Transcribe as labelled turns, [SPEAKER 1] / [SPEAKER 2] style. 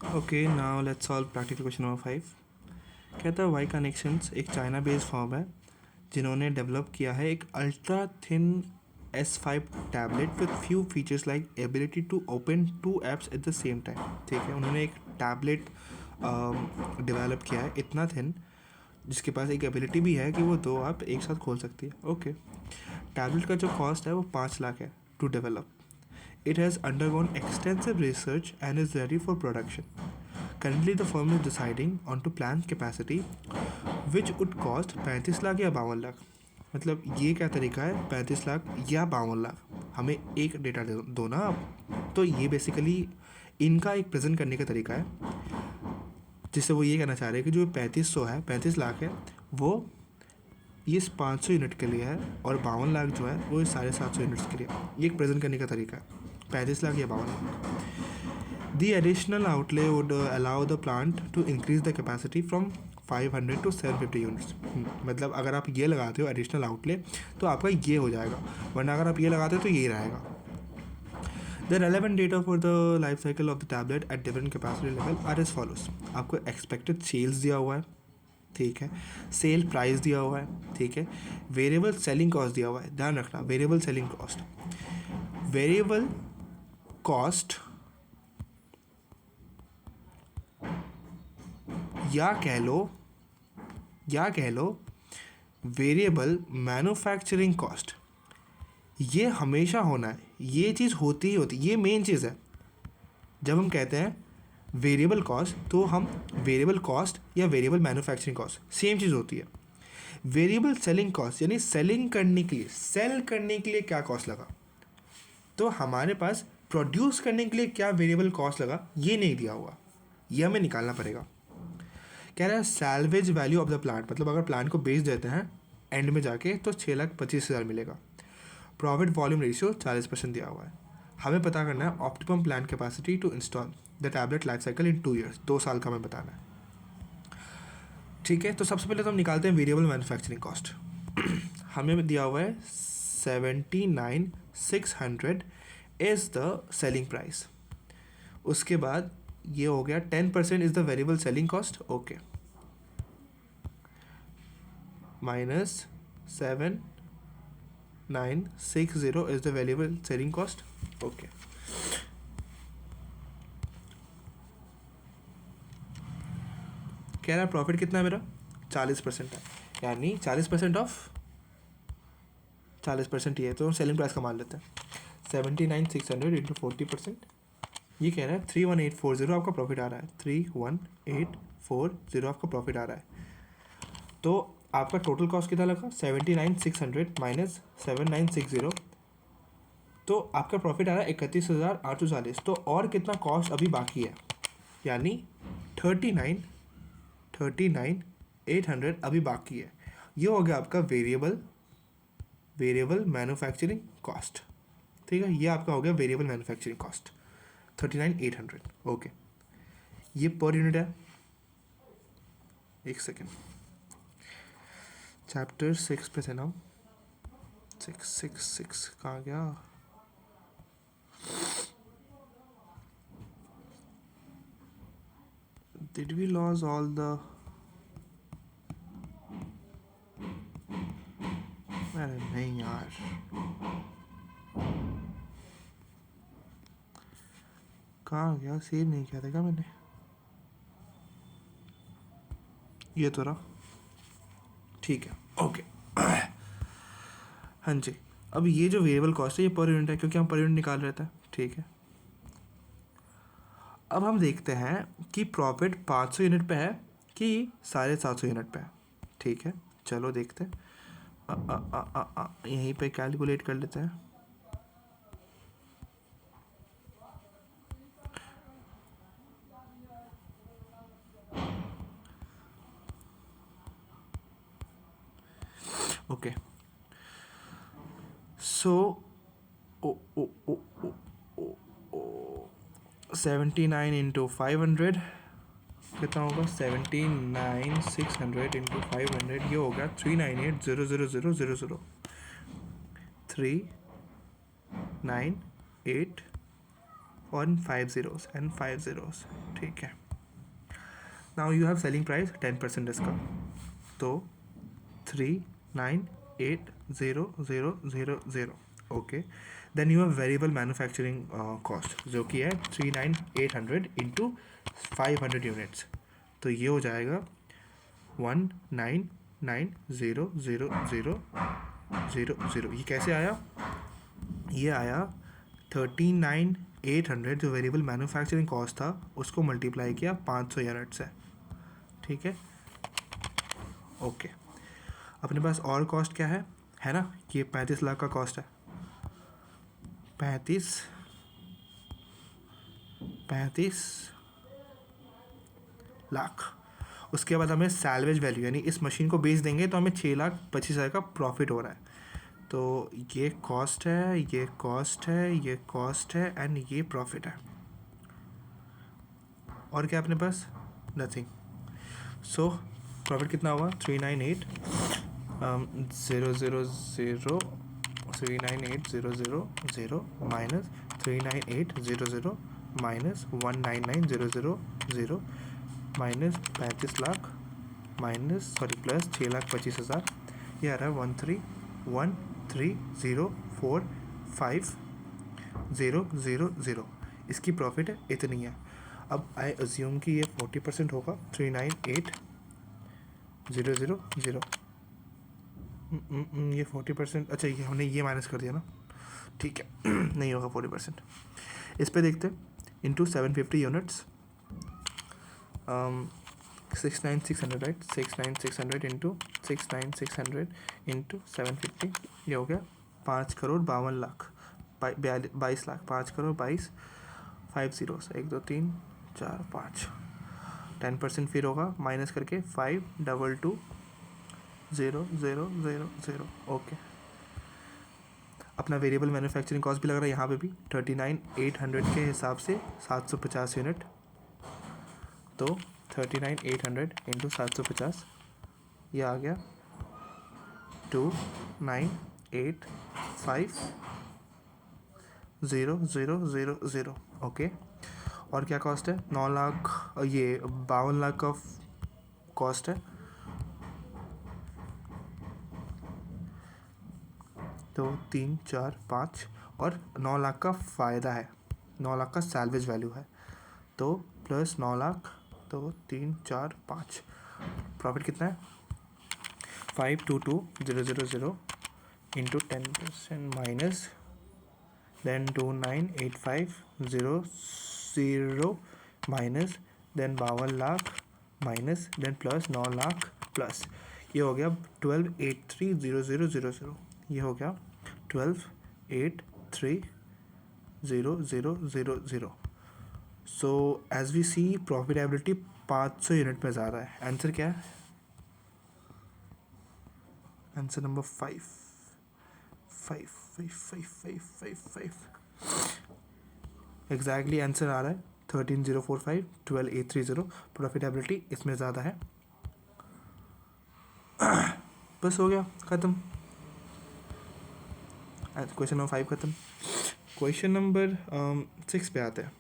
[SPEAKER 1] Okay, now let's solve practical question number 5। कहता है Y connections एक चाइना बेस्ड फर्म है जिन्होंने डेवलप किया है एक ultra thin S5 tablet with few features like ability to open two apps at the same time. ठीक है, उन्होंने एक टैबलेट डेवलप किया है इतना थिन जिसके पास एक एबिलिटी भी है कि वो दो ऐप एक साथ खोल सकती है। ओके, टैबलेट का जो कॉस्ट है वो 5 लाख है to develop. It has undergone extensive research and is ready for production. Currently, the firm is deciding on to planned capacity, which would cost 35 lakh या 52 लाख। मतलब ये क्या तरीका है, 35 लाख या 52 लाख, हमें एक डेटा दो ना आप। तो ये बेसिकली इनका एक प्रेजेंट करने का तरीका है जिससे वो ये कहना चाह रहे हैं कि जो 35 लाख है वो ये 500 यूनिट के लिए है और 52 लाख जो है वो 750 यूनिट्स के लिए। ये एक प्रेजेंट करने का तरीका है, 35 लाख या 52 lakh. The additional outlay would allow the plant to increase the capacity from 500 to 750 units. मतलब अगर आप ये लगाते हो एडिशनल आउटले तो आपका ये हो जाएगा, वरना अगर आप ये लगाते हो तो ये रहेगा। The relevant data for the life cycle of the tablet at different capacity level are as follows. आपको एक्सपेक्टेड सेल्स दिया हुआ है, ठीक है, सेल प्राइस दिया हुआ है, ठीक है, वेरिएबल सेलिंग कॉस्ट दिया हुआ है। ध्यान रखना, variable selling cost, variable cost या कह लो वेरिएबल मैन्युफैक्चरिंग कॉस्ट। ये हमेशा होना है, ये चीज़ होती ही होती, ये मेन चीज़ है। जब हम कहते हैं वेरिएबल कॉस्ट तो हम वेरिएबल कॉस्ट या वेरिएबल मैन्युफैक्चरिंग कॉस्ट सेम चीज़ होती है। वेरिएबल सेलिंग कॉस्ट यानी सेल करने के लिए क्या कॉस्ट लगा, तो हमारे पास प्रोड्यूस करने के लिए क्या वेरिएबल कॉस्ट लगा ये नहीं दिया हुआ, ये हमें निकालना पड़ेगा। कह रहा है salvage value of the plant, मतलब अगर प्लांट को बेच देते हैं एंड में जाके तो 6,25,000 मिलेगा। प्रॉफिट वॉल्यूम रेशियो 40% दिया हुआ है। हमें पता करना है optimum plant capacity to install the tablet life cycle in 2 years, 2 साल का हमें बताना है। ठीक है, तो सबसे पहले तो हम निकालते हैं वेरिएबल मैन्युफैक्चरिंग कॉस्ट। हमें दिया हुआ है 79,600 इज़ द सेलिंग प्राइस। उसके बाद ये हो गया 10% is the variable selling cost, okay, minus 7,960 is the variable selling cost, okay. कह रहा प्रॉफिट कितना है मेरा, 40% है, यानी 40% ऑफ 40% ही है, तो सेलिंग प्राइस का मान लेते हैं। 79,600 इंटू 40%, ये कह रहा है 31840 आपका प्रॉफिट आ रहा है, 31840 आपका प्रॉफिट आ रहा है। तो आपका टोटल कॉस्ट कितना लगा, 79,600 माइनस 7,960, तो आपका प्रॉफिट आ रहा है 31,840। तो और कितना कॉस्ट अभी बाकी है, यानी 39,800 अभी बाकी है। ये हो गया आपका वेरिएबल मैन्युफैक्चरिंग कॉस्ट। ठीक है, ये आपका हो गया वेरिएबल मैन्युफैक्चरिंग कॉस्ट 39,800, ओके। ये पर यूनिट है, एक सेकेंड, चैप्टर 6 पे थे ना, 6 कहाँ गया, did we loss all the, अरे नहीं यार, कहाँ गया, सेव नहीं किया था क्या मैंने, ये तो रहा, ठीक है, ओके। हाँ जी, अब ये जो वेरिएबल कॉस्ट है ये पर यूनिट है क्योंकि हम पर यूनिट निकाल रहे थे, ठीक है। अब हम देखते हैं कि प्रॉफिट 500 यूनिट पे है कि 750 यूनिट पे है, ठीक है। चलो देखते हैं, यहीं पे कैलकुलेट कर लेते हैं। ओके, सो 79 इंटू 500 कितना होगा, 79,600 इंटू 500, ये होगा 398,000,000, 398 और 5 zeros and 5 zeros, ठीक है. Now you have selling price 10% इसका, तो 398,000. Okay. Then you have variable manufacturing cost जो कि है 39800 इंटू 500 यूनिट्स, तो ये हो जाएगा 199,000. ये कैसे आया? ये आया 39,800 जो वेरिएबल मैन्युफैक्चरिंग कॉस्ट था उसको मल्टीप्लाई किया 500 यूनिट से, ठीक है. ओके. अपने पास और कॉस्ट क्या है ना, ये 35 लाख का कॉस्ट है. 35 लाख. उसके बाद हमें सैल्वेज वैल्यू यानी इस मशीन को बेच देंगे तो हमें 6,25,000 का प्रॉफिट हो रहा है. तो ये कॉस्ट है, ये कॉस्ट है, ये कॉस्ट है एंड ये प्रॉफिट है. और क्या अपने पास? नथिंग. सो प्रॉफिट कितना हुआ? 398,000 minus 398,000 minus 199,000 minus 35 lakh minus plus 6,25,000. ये आ रहा है 131,304,5,000. इसकी प्रॉफिट है इतनी है. अब आई अज्यूम कि ये 40% होगा. 398,000. ये 40%. अच्छा, ये हमने ये माइनस कर दिया ना, ठीक है. नहीं होगा 40%. इस पे देखते हैं. Into 750 units, 69600, right. 69600 into 69600 into 750, ये हो गया 5,52,00,000. 22 लाख. 5,22,00,000. 5 zeros, 1 2 3 4 5. 10% फिर होगा माइनस करके 5,22,000. ओके. अपना वेरिएबल मैन्युफैक्चरिंग कॉस्ट भी लग रहा है यहाँ पे भी 39,800 के हिसाब से 750 यूनिट. तो 39,800 इंटू 750, ये आ गया 29,850,000. ओके. और क्या कॉस्ट है? 9 लाख, ये 52 लाख का कॉस्ट है. तो 3 4 5 और 9 लाख का फ़ायदा है. 9 लाख का सैल्वेज वैल्यू है, तो प्लस 9 लाख, तो 3 4 5. प्रॉफिट कितना है? 522,000 into 10% minus then 29,850,000 minus then 52 lakh minus then plus 9 lakh plus, ये हो गया 12,83,000. ये हो गया 12,83,000. So as we see profitability 500 unit में जा रहा है. आंसर क्या है? Answer number 5. एग्जैक्टली आंसर आ रहा है 13,045, 12,830. प्रॉफिटेबिलिटी इसमें ज़्यादा है. बस हो गया, ख़त्म. क्वेश्चन नंबर 5 ख़त्म. क्वेश्चन नंबर 6 पे आते हैं.